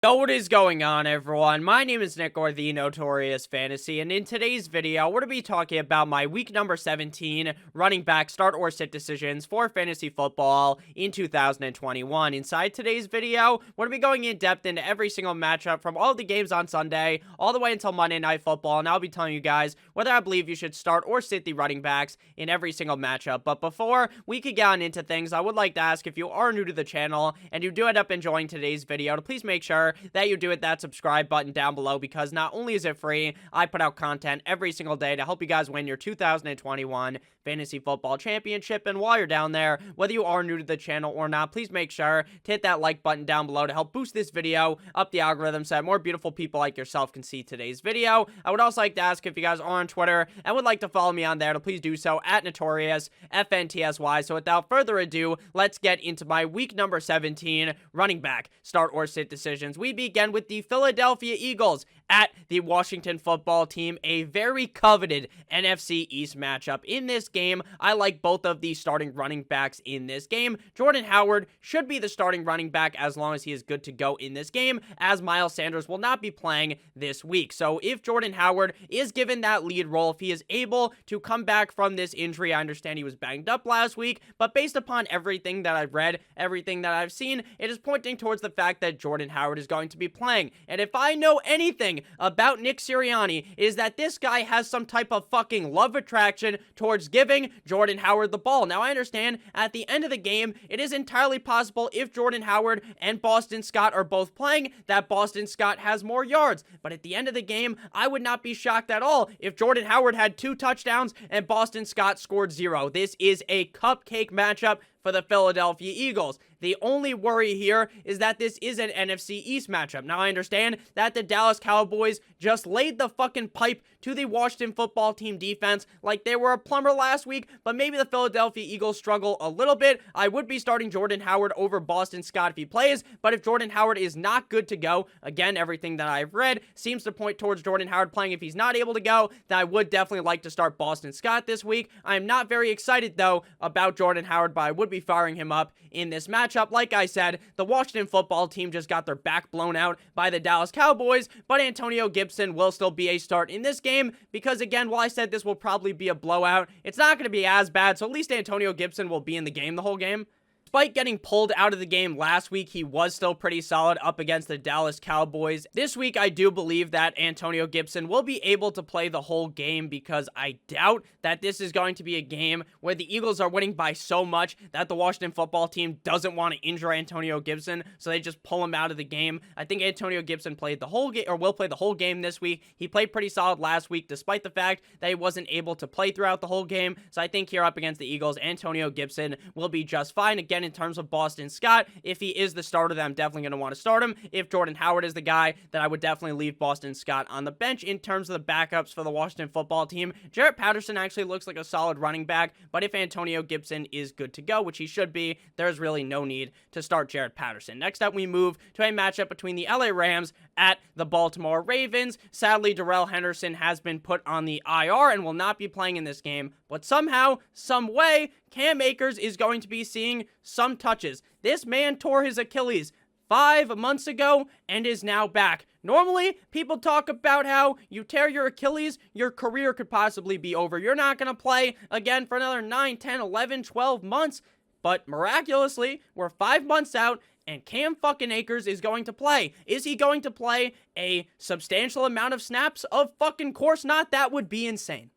Yo, what is going on, everyone? My name is Nick, or the Notorious Fantasy, and in today's video, we're going to be talking about my week number 17 running back start or sit decisions for fantasy football in 2021. Inside today's video, we're going to be going in depth into every single matchup from all the games on Sunday all the way until Monday Night Football, and I'll be telling you guys whether I believe you should start or sit the running backs in every single matchup. But before we could get on into things, I would like to ask, if you are new to the channel and you do end up enjoying today's video, to please make sure that you do hit that subscribe button down below, because not only is it free, I put out content every single day to help you guys win your 2021 Fantasy Football Championship. And while you're down there, whether you are new to the channel or not, please make sure to hit that like button down below to help boost this video up the algorithm so that more beautiful people like yourself can see today's video. I would also like to ask, if you guys are on Twitter and would like to follow me on there, to please do so at Notorious FNTSY. So without further ado, let's get into my week number 17 running back start or sit decisions. We begin with the Philadelphia Eagles at the Washington Football Team, a very coveted NFC East matchup. In this game, I like both of the starting running backs in this game. Jordan Howard should be the starting running back as long as he is good to go in this game, as Miles Sanders will not be playing this week. So if Jordan Howard is given that lead role, if he is able to come back from this injury, I understand he was banged up last week, but based upon everything that I've read, everything that I've seen, it is pointing towards the fact that Jordan Howard is going to be playing. And if I know anything about Nick Sirianni, is that this guy has some type of fucking love attraction towards giving Jordan Howard the ball. Now, I understand at the end of the game, it is entirely possible, if Jordan Howard and Boston Scott are both playing, that Boston Scott has more yards. But at the end of the game, I would not be shocked at all if Jordan Howard had 2 touchdowns and Boston Scott scored 0. This is a cupcake matchup for the Philadelphia Eagles. The only worry here is that this is an NFC East matchup. Now, I understand that the Dallas Cowboys just laid the fucking pipe to the Washington Football Team defense like they were a plumber last week, but maybe the Philadelphia Eagles struggle a little bit. I would be starting Jordan Howard over Boston Scott if he plays, but if Jordan Howard is not good to go, again, everything that I've read seems to point towards Jordan Howard playing. If he's not able to go, then I would definitely like to start Boston Scott this week. I am not very excited, though, about Jordan Howard, but I would be firing him up in this matchup. Like I said, the Washington Football Team just got their back blown out by the Dallas Cowboys, but Antonio Gibson will still be a start in this game because, again, while I said this will probably be a blowout, it's not going to be as bad, so at least Antonio Gibson will be in the game the whole game. Despite getting pulled out of the game last week, he was still pretty solid up against the Dallas Cowboys. This week, I do believe that Antonio Gibson will be able to play the whole game, because I doubt that this is going to be a game where the Eagles are winning by so much that the Washington Football Team doesn't want to injure Antonio Gibson, so they just pull him out of the game. I think Antonio Gibson played the whole game, or will play the whole game this week. He played pretty solid last week, despite the fact that he wasn't able to play throughout the whole game. So I think here up against the Eagles, Antonio Gibson will be just fine. Again, in terms of Boston Scott, if he is the starter, then I'm definitely going to want to start him. If Jordan Howard is the guy, then I would definitely leave Boston Scott on the bench. In terms of the backups for the Washington Football Team, Jarrett Patterson actually looks like a solid running back, but if Antonio Gibson is good to go, which he should be, there's really no need to start Jarrett Patterson. Next up, we move to a matchup between the LA Rams at the Baltimore Ravens. Sadly, Darrell Henderson has been put on the IR and will not be playing in this game, but somehow, some way, Cam Akers is going to be seeing some touches. This man tore his Achilles 5 months ago and is now back. Normally, people talk about how you tear your Achilles, your career could possibly be over. You're not going to play again for another 9, 10, 11, 12 months. But miraculously, we're 5 months out, and Cam fucking Akers is going to play. Is he going to play a substantial amount of snaps? Of fucking course not. That would be insane.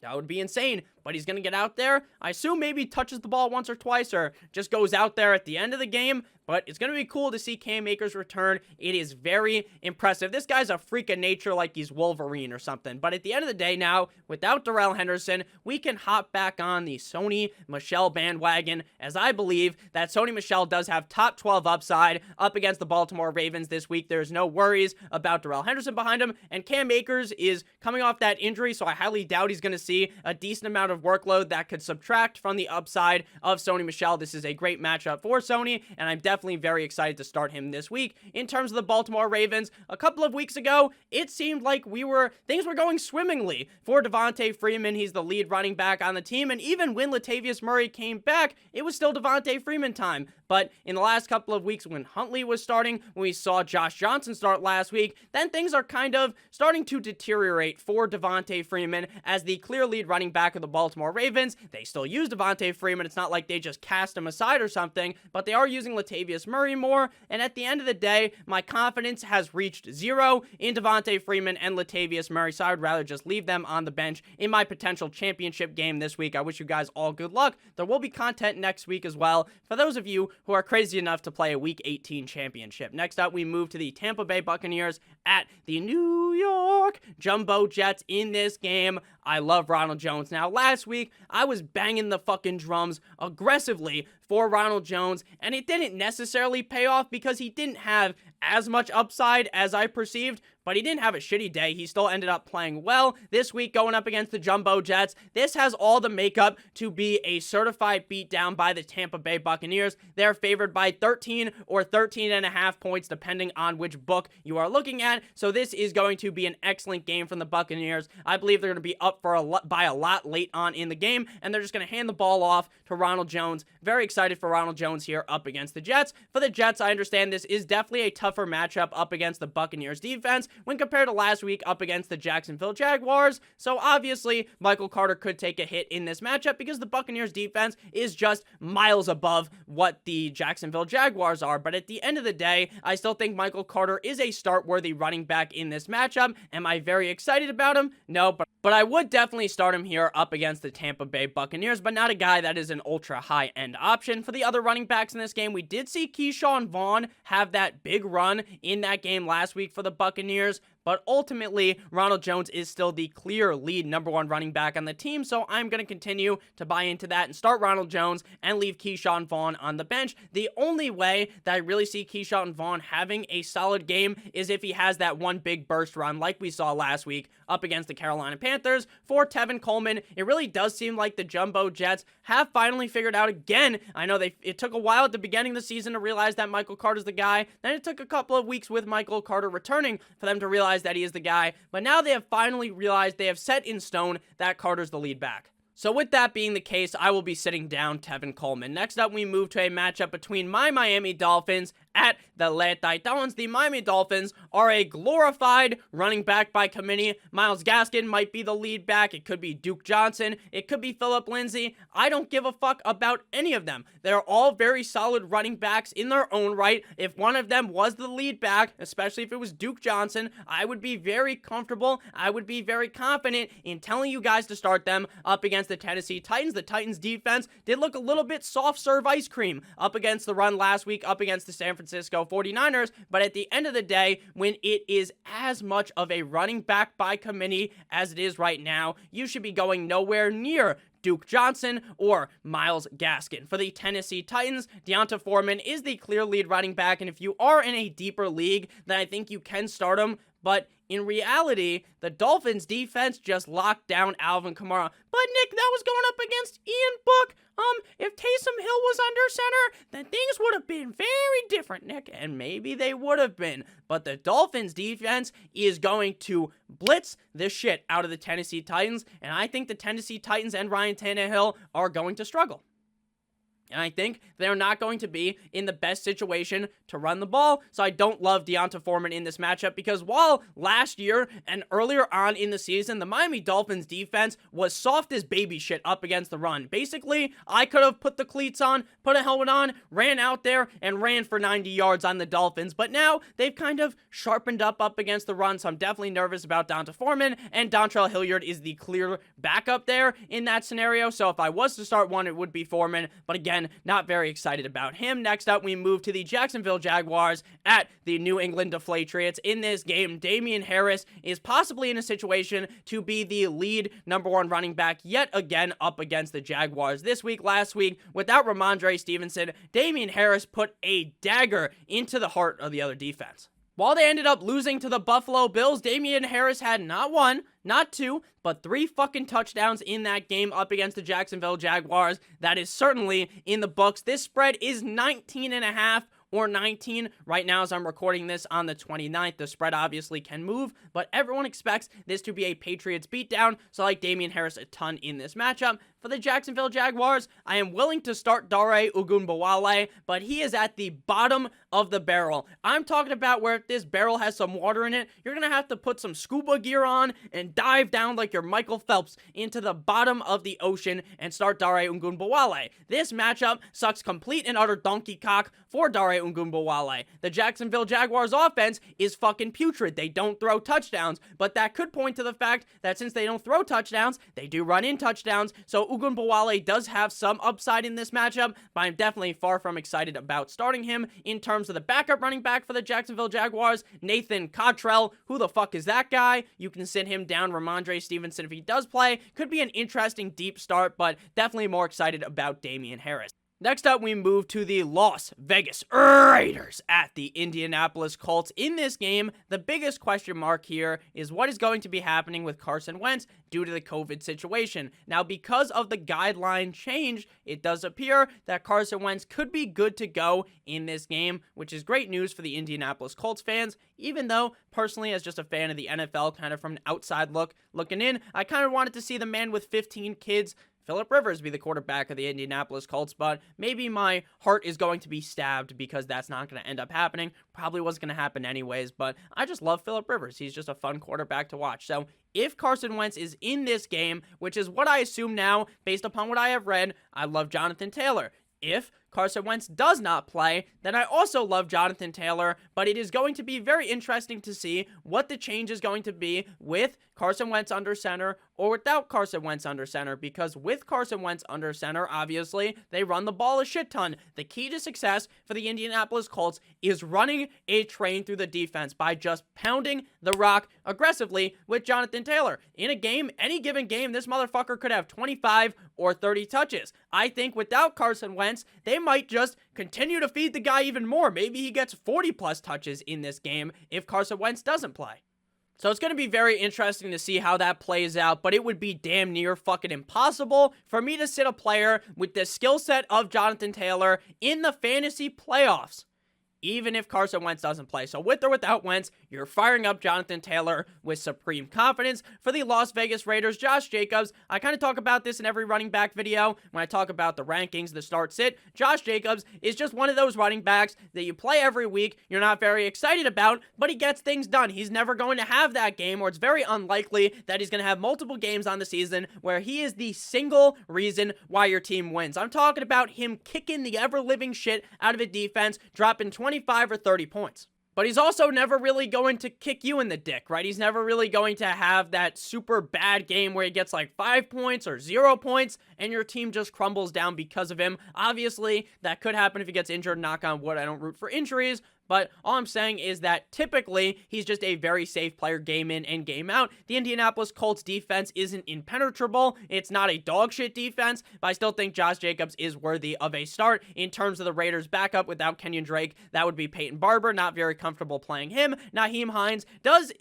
That would be insane, but he's going to get out there. I assume maybe touches the ball once or twice, or just goes out there at the end of the game. But it's going to be cool to see Cam Akers return. It is very impressive. This guy's a freak of nature, like he's Wolverine or something. But at the end of the day now, without Darrell Henderson, we can hop back on the Sony Michel bandwagon, as I believe that Sony Michel does have top 12 upside up against the Baltimore Ravens this week. There's no worries about Darrell Henderson behind him, and Cam Akers is coming off that injury, so I highly doubt he's going to see a decent amount of workload that could subtract from the upside of Sony Michel. This is a great matchup for Sony, and I'm definitely very excited to start him this week. In terms of the Baltimore Ravens, a couple of weeks ago, it seemed like things were going swimmingly for Devonta Freeman. He's the lead running back on the team, and even when Latavius Murray came back, it was still Devonta Freeman time. but in the last couple of weeks when Huntley was starting, when we saw Josh Johnson start last week, then things are kind of starting to deteriorate for Devonta Freeman as the clear lead running back of the Baltimore Ravens. They still use Devonta Freeman. It's not like they just cast him aside or something, but they are using Latavius Murray more, and at the end of the day, my confidence has reached zero in Devonta Freeman and Latavius Murray, so I would rather just leave them on the bench in my potential championship game this week. I wish you guys all good luck. There will be content next week as well for those of you who are crazy enough to play a Week 18 championship. Next up, we move to the Tampa Bay Buccaneers at the New York Jumbo Jets. In this game, I love Ronald Jones. Now, last week, I was banging the fucking drums aggressively for Ronald Jones, and it didn't necessarily pay off because he didn't have as much upside as I perceived, but he didn't have a shitty day. He still ended up playing well this week going up against the Jumbo Jets. This has all the makeup to be a certified beatdown by the Tampa Bay Buccaneers. They're favored by 13 or 13.5 points, depending on which book you are looking at. So this is going to be an excellent game from the Buccaneers. I believe they're going to be up for by a lot late on in the game, and they're just going to hand the ball off to Ronald Jones. Very excited for Ronald Jones here up against the Jets. For the Jets, I understand this is definitely a tougher matchup up against the Buccaneers defense when compared to last week up against the Jacksonville Jaguars. So obviously, Michael Carter could take a hit in this matchup because the Buccaneers defense is just miles above what the Jacksonville Jaguars are. But at the end of the day, I still think Michael Carter is a start-worthy running back in this matchup. Am I very excited about him? No, but I would definitely start him here up against the Tampa Bay Buccaneers, but not a guy that is an ultra high-end option. For the other running backs in this game, we did see Keyshawn Vaughn have that big run in that game last week for the Buccaneers, but ultimately, Ronald Jones is still the clear lead #1 running back on the team, so I'm going to continue to buy into that and start Ronald Jones and leave Keyshawn Vaughn on the bench. The only way that I really see Keyshawn Vaughn having a solid game is if he has that one big burst run like we saw last week up against the Carolina Panthers. For Tevin Coleman, it really does seem like the Jumbo Jets have finally figured out again. I know it took a while at the beginning of the season to realize that Michael Carter's the guy. Then it took a couple of weeks with Michael Carter returning for them to realize that he is the guy, but now they have finally realized, they have set in stone that Carter's the lead back. So with that being the case, I will be sitting down Tevin Coleman. Next up, we move to a matchup between my Miami Dolphins at the Le Titans. The Miami Dolphins are a glorified running back by committee. Myles Gaskin might be the lead back. It could be Duke Johnson. It could be Phillip Lindsay. I don't give a fuck about any of them. They're all very solid running backs in their own right. If one of them was the lead back, especially if it was Duke Johnson, I would be very comfortable. I would be very confident in telling you guys to start them up against the Tennessee Titans. The Titans defense did look a little bit soft serve ice cream up against the run last week, up against the San Francisco 49ers, but at the end of the day, when it is as much of a running back by committee as it is right now, you should be going nowhere near Duke Johnson or Myles Gaskin. For the Tennessee Titans, Deonta Foreman is the clear lead running back, and if you are in a deeper league, then I think you can start him, but in reality, the Dolphins defense just locked down Alvin Kamara. But Nick, that was going up against Ian Book. If Taysom Hill was under center, then things would have been very different, Nick, and maybe they would have been. But the Dolphins defense is going to blitz the shit out of the Tennessee Titans, and I think the Tennessee Titans and Ryan Tannehill are going to struggle. And I think they're not going to be in the best situation to run the ball. So I don't love Deonta Foreman in this matchup because while last year and earlier on in the season, the Miami Dolphins defense was soft as baby shit up against the run. Basically, I could have put the cleats on, put a helmet on, ran out there, and ran for 90 yards on the Dolphins. But now they've kind of sharpened up against the run. So I'm definitely nervous about Deonta Foreman. And Dontrell Hilliard is the clear backup there in that scenario. So if I was to start one, it would be Foreman. But again, not very excited about him. Next up, we move to the Jacksonville Jaguars at the New England Patriots. In this game, Damian Harris is possibly in a situation to be the lead #1 running back yet again up against the Jaguars. This week, last week, without Ramondre Stevenson, Damian Harris put a dagger into the heart of the other defense. While they ended up losing to the Buffalo Bills, Damian Harris had not one, not two, but 3 fucking touchdowns in that game up against the Jacksonville Jaguars. That is certainly in the books. This spread is 19.5 or 19 right now as I'm recording this on the 29th. The spread obviously can move, but everyone expects this to be a Patriots beatdown, so I like Damian Harris a ton in this matchup. for the Jacksonville Jaguars, I am willing to start Dare Ogunbowale, but he is at the bottom of the barrel. I'm talking about where if this barrel has some water in it, you're going to have to put some scuba gear on and dive down like you're Michael Phelps into the bottom of the ocean and start Dare Ogunbowale. This matchup sucks complete and utter donkey cock for Dare Ogunbowale. The Jacksonville Jaguars offense is fucking putrid. They don't throw touchdowns, but that could point to the fact that since they don't throw touchdowns, they do run in touchdowns, so Ogunbowale does have some upside in this matchup, but I'm definitely far from excited about starting him. In terms of the backup running back for the Jacksonville Jaguars, Nathan Cottrell, who the fuck is that guy? You can sit him down. Ramondre Stevenson, if he does play, could be an interesting deep start, but definitely more excited about Damian Harris. Next up, we move to the Las Vegas Raiders at the Indianapolis Colts. In this game, the biggest question mark here is what is going to be happening with Carson Wentz due to the COVID situation. Now, because of the guideline change, it does appear that Carson Wentz could be good to go in this game, which is great news for the Indianapolis Colts fans, even though, personally, as just a fan of the NFL, kind of from an outside looking in, I kind of wanted to see the man with 15 kids, Phillip Rivers, be the quarterback of the Indianapolis Colts, but maybe my heart is going to be stabbed because that's not going to end up happening. Probably wasn't going to happen anyways, but I just love Phillip Rivers. He's just a fun quarterback to watch. So if Carson Wentz is in this game, which is what I assume now, based upon what I have read, I love Jonathan Taylor. If Carson Wentz does not play, then I also love Jonathan Taylor, but it is going to be very interesting to see what the change is going to be with Carson Wentz under center or without Carson Wentz under center, because with Carson Wentz under center, obviously, they run the ball a shit ton. The key to success for the Indianapolis Colts is running a train through the defense by just pounding the rock aggressively with Jonathan Taylor. In a game, any given game, this motherfucker could have 25 or 30 touches. I think without Carson Wentz, they might just continue to feed the guy even more. Maybe he gets 40 plus touches in this game if Carson Wentz doesn't play. So it's going to be very interesting to see how that plays out, but it would be damn near fucking impossible for me to sit a player with the skill set of Jonathan Taylor in the fantasy playoffs, even if Carson Wentz doesn't play. So with or without Wentz, you're firing up Jonathan Taylor with supreme confidence. For the Las Vegas Raiders, Josh Jacobs, I kind of talk about this in every running back video when I talk about the rankings, the start-sit. Josh Jacobs is just one of those running backs that you play every week, you're not very excited about, but he gets things done. He's never going to have that game, or it's very unlikely that he's going to have multiple games on the season where he is the single reason why your team wins. I'm talking about him kicking the ever-living shit out of a defense, dropping 25 or 30 points. But he's also never really going to kick you in the dick, right? He's never really going to have that super bad game where he gets like 5 points or 0 points and your team just crumbles down because of him. Obviously, that could happen if he gets injured. Knock on wood, I don't root for injuries. But all I'm saying is that typically he's just a very safe player game in and game out. The Indianapolis Colts defense isn't impenetrable. It's not a dog shit defense, but I still think Josh Jacobs is worthy of a start. In terms of the Raiders backup without Kenyon Drake, that would be Peyton Barber. Not very comfortable playing him. Nyheim Hines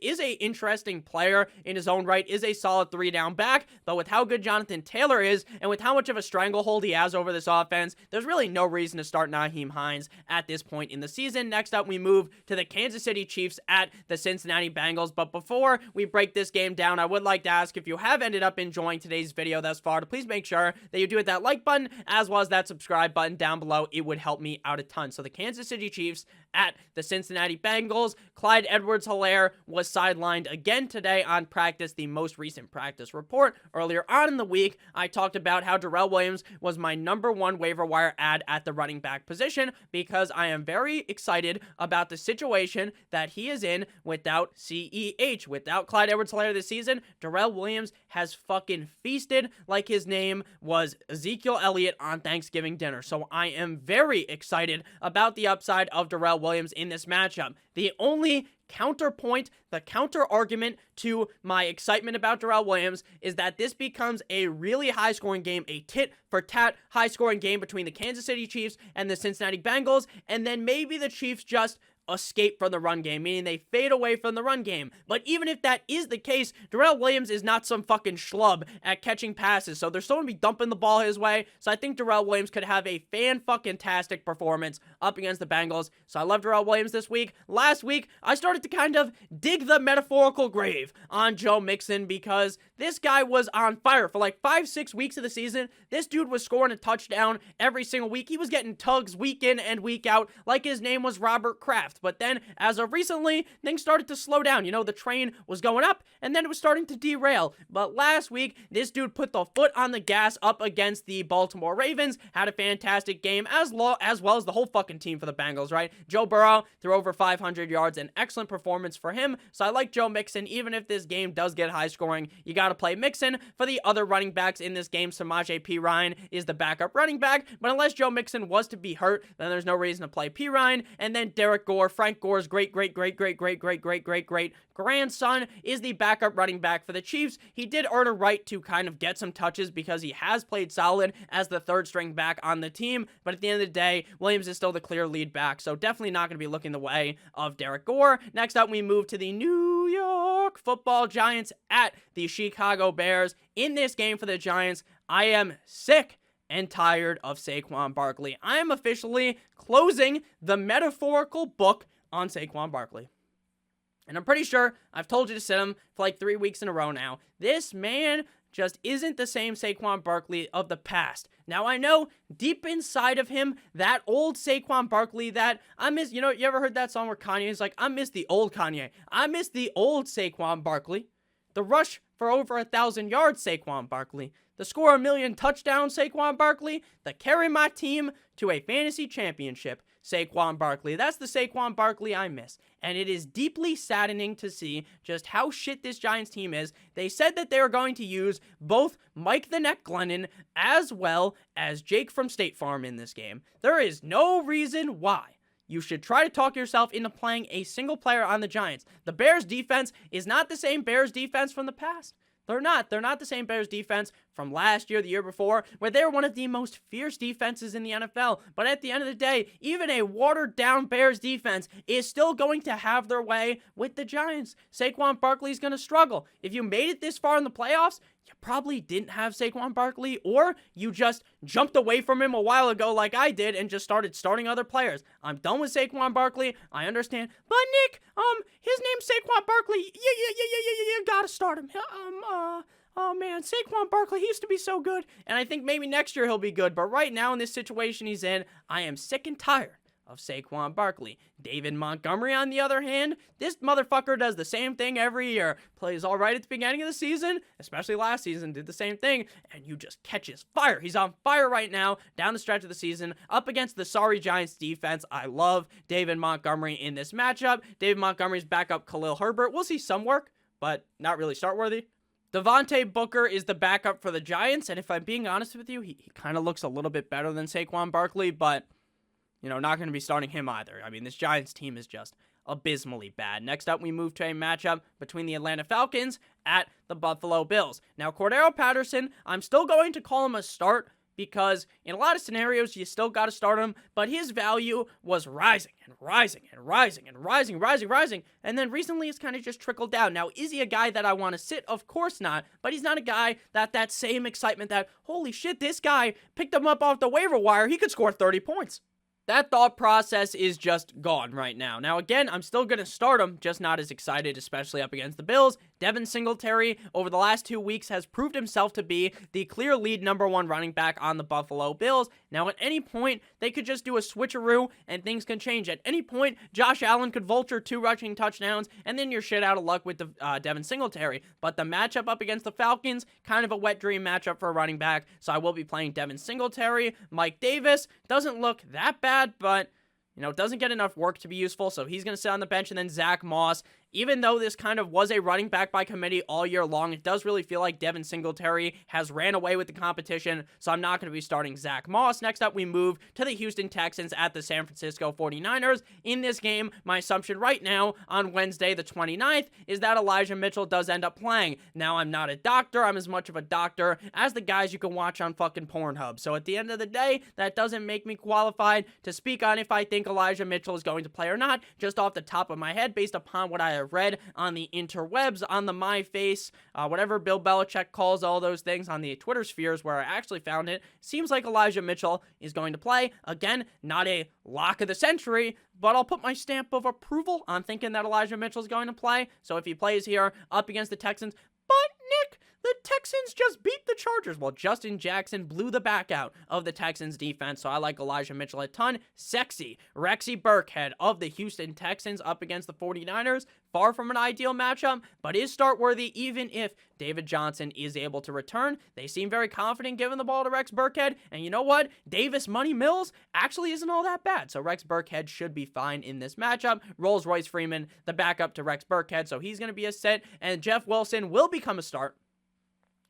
is a interesting player in his own right, is a solid 3-down back, but with how good Jonathan Taylor is and with how much of a stranglehold he has over this offense, there's really no reason to start Nyheim Hines at this point in the season. Next up, we move to the Kansas City Chiefs at the Cincinnati Bengals. But before we break this game down, I would like to ask if you have ended up enjoying today's video thus far, to please make sure that you do hit that like button as well as that subscribe button down below. It would help me out a ton. So the Kansas City Chiefs at the Cincinnati Bengals. Clyde Edwards-Helaire was sidelined again today on practice, the most recent practice report. Earlier on in the week, I talked about how Darrell Williams was my #1 waiver wire add at the running back position because I am very excited about the situation that he is in without CEH. Without Clyde Edwards-Helaire this season, Darrell Williams has fucking feasted like his name was Ezekiel Elliott on Thanksgiving dinner. So I am very excited about the upside of Darrell Williams in this matchup. The only counterpoint, the counter argument to my excitement about Darrell Williams is that this becomes a really high-scoring game, a tit-for-tat high-scoring game between the Kansas City Chiefs and the Cincinnati Bengals, and then maybe the Chiefs just escape from the run game, meaning they fade away from the run game. But even if that is the case, Darrell Williams is not some fucking schlub at catching passes, so they're still going to be dumping the ball his way. So I think Darrell Williams could have a fan-fucking-tastic performance up against the Bengals. So I love Darrell Williams this week. Last week, I started to kind of dig the metaphorical grave on Joe Mixon because this guy was on fire for like 5-6 weeks of the season. This dude was scoring a touchdown every single week. He was getting tugs week in and week out like his name was Robert Kraft. But then, as of recently, things started to slow down. You know, the train was going up, and then it was starting to derail. But last week, this dude put the foot on the gas up against the Baltimore Ravens, had a fantastic game, as well as the whole fucking team for the Bengals, right? Joe Burrow threw over 500 yards, an excellent performance for him. So I like Joe Mixon. Even if this game does get high scoring, you got to play Mixon. For the other running backs in this game, Samaje Perine is the backup running back, but unless Joe Mixon was to be hurt, then there's no reason to play Perine. And then Derek Gore, Frank Gore's great grandson, is the backup running back for the Chiefs. He did earn a right to kind of get some touches because he has played solid as the third string back on the team, but at the end of the day, Williams is still the clear lead back, so definitely not going to be looking the way of Derek Gore. Next up, we move to the New York Football Giants at the Chicago Bears. In this game for the Giants, I am sick and tired of Saquon Barkley. I am officially closing the metaphorical book on Saquon Barkley. And I'm pretty sure I've told you to sit him for like 3 weeks in a row now. This man just isn't the same Saquon Barkley of the past. Now, I know deep inside of him, that old Saquon Barkley that I miss, you know, you ever heard that song where Kanye is like, I miss the old Kanye. I miss the old Saquon Barkley. The rush for over 1,000 yards Saquon Barkley. The score 1,000,000 touchdowns Saquon Barkley. The carry my team to a fantasy championship Saquon Barkley. That's the Saquon Barkley I miss. And it is deeply saddening to see just how shit this Giants team is. They said that they were going to use both Mike the Neck Glennon as well as Jake from State Farm in this game. There is no reason why you should try to talk yourself into playing a single player on the Giants. The Bears defense is not the same Bears defense from the past. They're not the same Bears defense from last year, the year before, where they were one of the most fierce defenses in the NFL. But at the end of the day, even a watered-down Bears defense is still going to have their way with the Giants. Saquon Barkley's going to struggle. If you made it this far in the playoffs, you probably didn't have Saquon Barkley, or you just jumped away from him a while ago like I did and just started starting other players. I'm done with Saquon Barkley. I understand. But Nick, his name's Saquon Barkley. You gotta start him. Oh man, Saquon Barkley, he used to be so good. And I think maybe next year he'll be good. But right now in this situation he's in, I am sick and tired of Saquon Barkley. David Montgomery, on the other hand, this motherfucker does the same thing every year. Plays all right at the beginning of the season, especially last season, did the same thing, and you just catch his fire. He's on fire right now, down the stretch of the season, up against the sorry Giants defense. I love David Montgomery in this matchup. David Montgomery's backup Khalil Herbert. We'll see some work, but not really start-worthy. Devontae Booker is the backup for the Giants, and if I'm being honest with you, he kind of looks a little bit better than Saquon Barkley, but you know, not going to be starting him either. I mean, this Giants team is just abysmally bad. Next up, we move to a matchup between the Atlanta Falcons at the Buffalo Bills. Now, Cordero Patterson, I'm still going to call him a start because in a lot of scenarios, you still got to start him, but his value was rising, and then recently it's kind of just trickled down. Now, is he a guy that I want to sit? Of course not, but he's not a guy that same excitement that, holy shit, this guy picked him up off the waiver wire, he could score 30 points. That thought process is just gone right now. Now, again, I'm still going to start him, just not as excited, especially up against the Bills. Devin Singletary, over the last 2 weeks, has proved himself to be the clear lead #1 running back on the Buffalo Bills. Now, at any point, they could just do a switcheroo, and things can change. At any point, Josh Allen could vulture 2 rushing touchdowns, and then you're shit out of luck with the Devin Singletary. But the matchup up against the Falcons, kind of a wet dream matchup for a running back, so I will be playing Devin Singletary. Mike Davis doesn't look that bad, but, you know, doesn't get enough work to be useful, so he's going to sit on the bench. And then Zach Moss even though this kind of was a running back by committee all year long, it does really feel like Devin Singletary has ran away with the competition, so I'm not going to be starting Zach Moss. Next up, we move to the Houston Texans at the San Francisco 49ers. In this game, my assumption right now on Wednesday the 29th is that Elijah Mitchell does end up playing. Now, I'm not a doctor. I'm as much of a doctor as the guys you can watch on fucking Pornhub. So at the end of the day, that doesn't make me qualified to speak on if I think Elijah Mitchell is going to play or not, just off the top of my head, based upon what I have read on the interwebs, on the MyFace, whatever Bill Belichick calls all those things, on the Twitter spheres where I actually found it. Seems like Elijah Mitchell is going to play. Again, not a lock of the century, but I'll put my stamp of approval on thinking that Elijah Mitchell is going to play. So if he plays here up against the Texans, but Nick, the Texans just beat the Chargers. Well, Justin Jackson blew the back out of the Texans defense, so I like Elijah Mitchell a ton. Sexy Rexy Burkhead of the Houston Texans up against the 49ers. Far from an ideal matchup, but is start worthy even if David Johnson is able to return. They seem very confident giving the ball to Rex Burkhead, and you know what? Davis Money Mills actually isn't all that bad, so Rex Burkhead should be fine in this matchup. Rolls-Royce Freeman, the backup to Rex Burkhead, so he's going to be a sit, and Jeff Wilson will become a start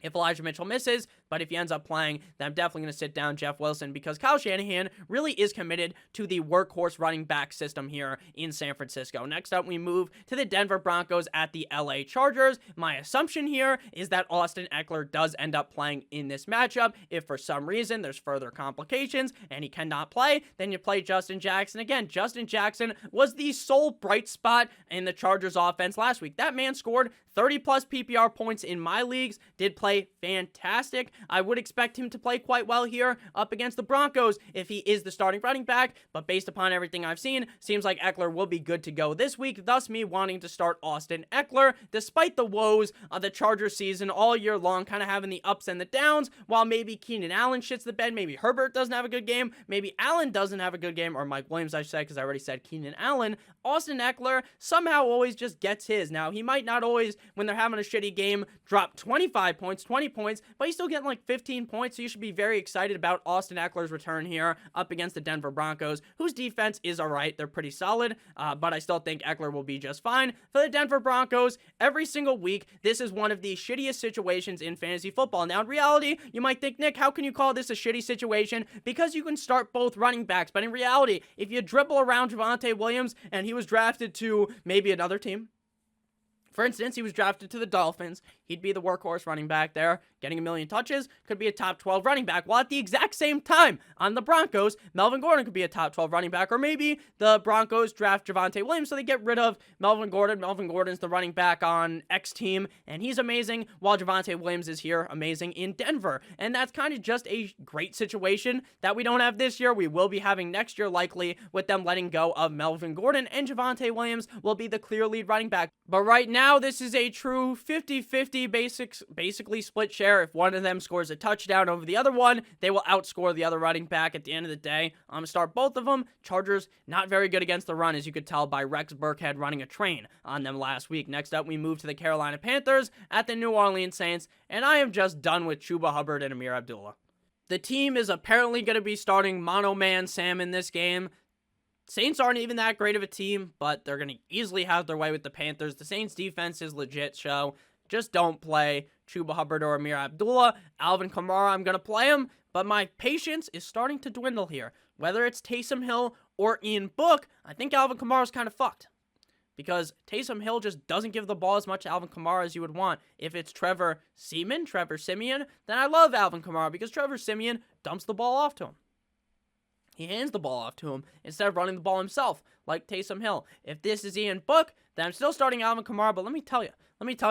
if Elijah Mitchell misses, but if he ends up playing, then I'm definitely going to sit down Jeff Wilson because Kyle Shanahan really is committed to the workhorse running back system here in San Francisco. Next up, we move to the Denver Broncos at the LA Chargers. My assumption here is that Austin Eckler does end up playing in this matchup. If for some reason there's further complications and he cannot play, then you play Justin Jackson. Again, Justin Jackson was the sole bright spot in the Chargers offense last week. That man scored 30-plus PPR points in my leagues, did play fantastic. I would expect him to play quite well here up against the Broncos if he is the starting running back, but based upon everything I've seen, seems like Eckler will be good to go this week, thus me wanting to start Austin Eckler, despite the woes of the Chargers season all year long, kind of having the ups and the downs, while maybe Keenan Allen shits the bed, maybe Herbert doesn't have a good game, maybe Allen doesn't have a good game, or Mike Williams, I should say, because I already said Keenan Allen. Austin Eckler somehow always just gets his. Now, he might not always, when they're having a shitty game, drop 25 points, 20 points, but he's still getting like 15 points, so you should be very excited about Austin Eckler's return here up against the Denver Broncos, whose defense is alright. They're pretty solid, but I still think Eckler will be just fine. For the Denver Broncos, every single week, this is one of the shittiest situations in fantasy football. Now, in reality, you might think, Nick, how can you call this a shitty situation? Because you can start both running backs, but in reality, if you dribble around Javonte Williams and he was drafted to maybe another team, for instance, he was drafted to the Dolphins. He'd be the workhorse running back there, getting a million touches, could be a top 12 running back. While at the exact same time, on the Broncos, Melvin Gordon could be a top 12 running back, or maybe the Broncos draft Javonte Williams, so they get rid of Melvin Gordon. Melvin Gordon's the running back on X team, and he's amazing, while Javonte Williams is here, amazing in Denver. And that's kind of just a great situation that we don't have this year. We will be having next year, likely, with them letting go of Melvin Gordon, and Javonte Williams will be the clear lead running back. But right now, this is a true 50-50 basically split share. If one of them scores a touchdown over the other one, they will outscore the other running back at the end of the day. I'm going to start both of them. Chargers, not very good against the run, as you could tell by Rex Burkhead running a train on them last week. Next up, we move to the Carolina Panthers at the New Orleans Saints, and I am just done with Chuba Hubbard and Amir Abdullah. The team is apparently going to be starting Mono Man Sam in this game. Saints aren't even that great of a team, but they're going to easily have their way with the Panthers. The Saints defense is legit, so just don't play Chuba Hubbard or Amir Abdullah. Alvin Kamara, I'm going to play him, but my patience is starting to dwindle here. Whether it's Taysom Hill or Ian Book, I think Alvin Kamara is kind of fucked, because Taysom Hill just doesn't give the ball as much to Alvin Kamara as you would want. If it's Trevor Siemian, then I love Alvin Kamara, because Trevor Siemian dumps the ball off to him. He hands the ball off to him instead of running the ball himself, like Taysom Hill. If this is Ian Book, then I'm still starting Alvin Kamara, but let me tell you,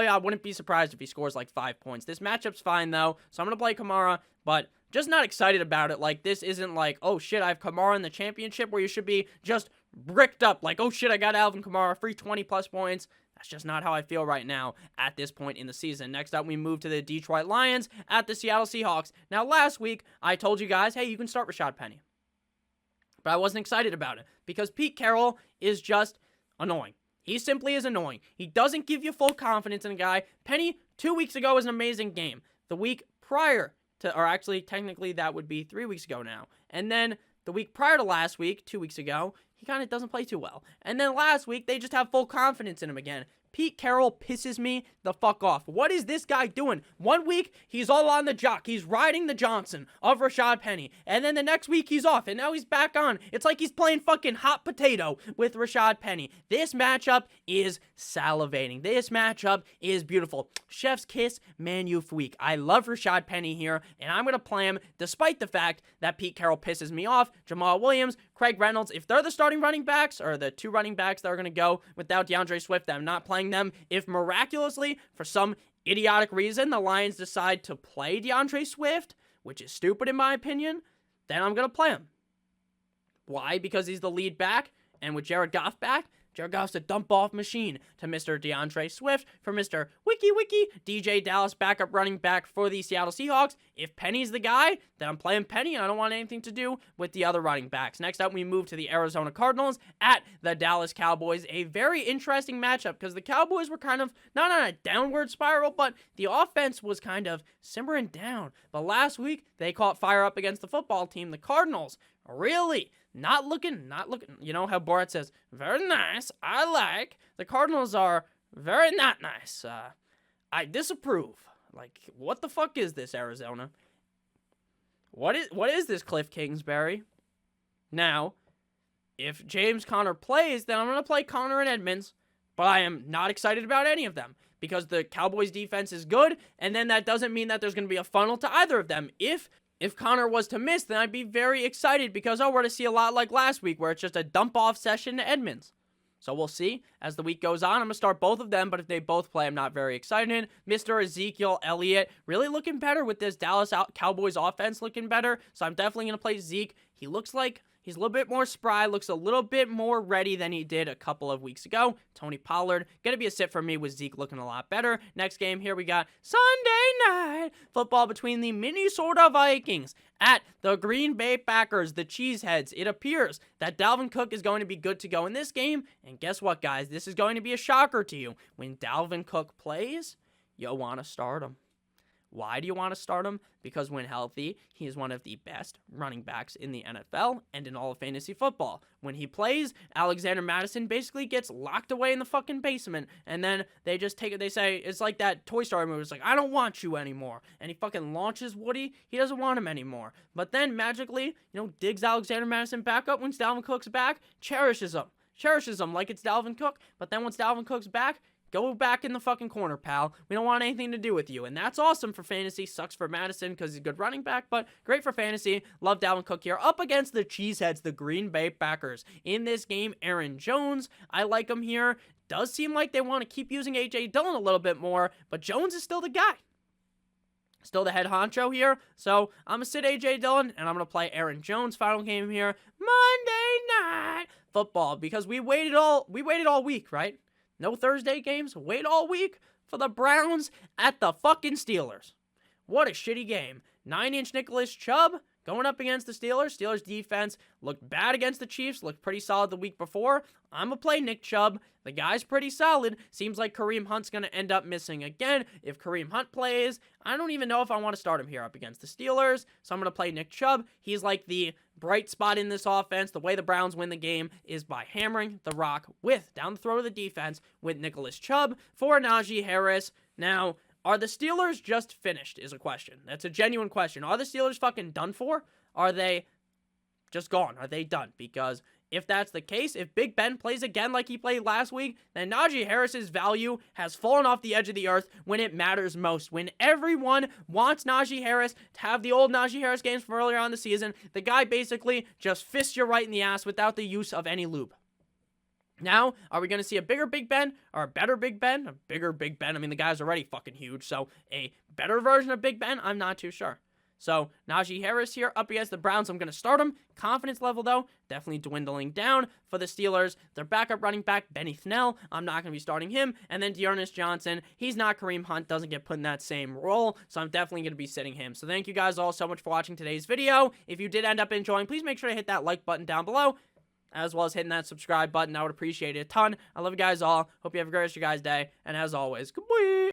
I wouldn't be surprised if he scores like 5 points. This matchup's fine, though, so I'm going to play Kamara, but just not excited about it. Like, this isn't like, oh shit, I have Kamara in the championship, where you should be just bricked up, like, oh shit, I got Alvin Kamara, free 20-plus points. That's just not how I feel right now at this point in the season. Next up, we move to the Detroit Lions at the Seattle Seahawks. Now, last week, I told you guys, hey, you can start Rashad Penny. But I wasn't excited about it, because Pete Carroll is just annoying. He simply is annoying. He doesn't give you full confidence in a guy. Penny, 2 weeks ago, was an amazing game. The week prior to, or actually, technically, that would be 3 weeks ago now. And then the week prior to last week, 2 weeks ago, he kind of doesn't play too well. And then last week, they just have full confidence in him again. Pete Carroll pisses me the fuck off. What is this guy doing? 1 week, he's all on the jock. He's riding the Johnson of Rashad Penny. And then the next week, he's off. And now he's back on. It's like he's playing fucking hot potato with Rashad Penny. This matchup is salivating. This matchup is beautiful. Chef's kiss, Man U week. I love Rashad Penny here, and I'm going to play him despite the fact that Pete Carroll pisses me off. Jamal Williams, Craig Reynolds, if they're the starting running backs, or the 2 running backs that are going to go without DeAndre Swift, I'm not playing them. If miraculously, for some idiotic reason, the Lions decide to play DeAndre Swift, which is stupid in my opinion, then I'm going to play him. Why? Because he's the lead back, and with Jared Goff back, Jared Goff's a dump-off machine to Mr. DeAndre Swift for Mr. Wiki DJ Dallas, backup running back for the Seattle Seahawks. If Penny's the guy, then I'm playing Penny, and I don't want anything to do with the other running backs. Next up, we move to the Arizona Cardinals at the Dallas Cowboys. A very interesting matchup because the Cowboys were kind of, not on a downward spiral, but the offense was kind of simmering down. But last week, they caught fire up against the football team. The Cardinals, really not looking, you know how Borat says, very nice, I like. The Cardinals are very not nice. I disapprove. Like, what the fuck is this, Arizona? What is this, Cliff Kingsbury? Now, if James Conner plays, then I'm going to play Conner and Edmonds, but I am not excited about any of them because the Cowboys defense is good, and then that doesn't mean that there's going to be a funnel to either of them. If Conner was to miss, then I'd be very excited because, we're going to see a lot like last week where it's just a dump-off session to Edmonds. So we'll see as the week goes on. I'm going to start both of them, but if they both play, I'm not very excited. Mr. Ezekiel Elliott really looking better with this Dallas Cowboys offense looking better, so I'm definitely going to play Zeke. He looks like he's a little bit more spry, looks a little bit more ready than he did a couple of weeks ago. Tony Pollard, going to be a sit for me with Zeke looking a lot better. Next game here, we got Sunday night football between the Minnesota Vikings at the Green Bay Packers, the Cheeseheads. It appears that Dalvin Cook is going to be good to go in this game. And guess what, guys? This is going to be a shocker to you. When Dalvin Cook plays, you'll want to start him. Why do you want to start him? Because when healthy, he is one of the best running backs in the NFL and in all of fantasy football. When he plays, Alexander Mattison basically gets locked away in the fucking basement, and then they just take it, they say, it's like that Toy Story movie, it's like, I don't want you anymore, and he fucking launches Woody, he doesn't want him anymore. But then, magically, digs Alexander Mattison back up when Dalvin Cook's back, cherishes him like it's Dalvin Cook, but then once Dalvin Cook's back, go back in the fucking corner, pal. We don't want anything to do with you. And that's awesome for fantasy. Sucks for Madison because he's a good running back, but great for fantasy. Love Dalvin Cook here. Up against the Cheeseheads, the Green Bay Packers. In this game, Aaron Jones, I like him here. Does seem like they want to keep using A.J. Dillon a little bit more, but Jones is still the guy. Still the head honcho here. So I'm going to sit A.J. Dillon, and I'm going to play Aaron Jones. Final game here, Monday Night Football, because we waited all week, right? No Thursday games. Wait all week for the Browns at the fucking Steelers. What a shitty game. 9-inch Nicholas Chubb going up against the Steelers. Steelers defense looked bad against the Chiefs. Looked pretty solid the week before. I'm going to play Nick Chubb. The guy's pretty solid. Seems like Kareem Hunt's going to end up missing again. If Kareem Hunt plays, I don't even know if I want to start him here up against the Steelers. So I'm going to play Nick Chubb. He's like the bright spot in this offense. The way the Browns win the game is by hammering the rock down the throat of the defense with Nicholas Chubb for Najee Harris. Now, are the Steelers just finished is a question. That's a genuine question. Are the Steelers fucking done for? Are they just gone? Are they done? Because if that's the case, if Big Ben plays again like he played last week, then Najee Harris's value has fallen off the edge of the earth when it matters most. When everyone wants Najee Harris to have the old Najee Harris games from earlier on the season, the guy basically just fists you right in the ass without the use of any lube. Now, are we going to see a bigger Big Ben or a better Big Ben? A bigger Big Ben? I mean, the guy's already fucking huge, so a better version of Big Ben? I'm not too sure. So, Najee Harris here up against the Browns. I'm going to start him. Confidence level, though, definitely dwindling down for the Steelers. Their backup running back, Benny Snell, I'm not going to be starting him. And then Dearness Johnson, he's not Kareem Hunt, doesn't get put in that same role, so I'm definitely going to be sitting him. So thank you guys all so much for watching today's video. If you did end up enjoying, please make sure to hit that like button down below, as well as hitting that subscribe button. I would appreciate it a ton. I love you guys all. Hope you have a great rest of your guys' day. And as always, goodbye.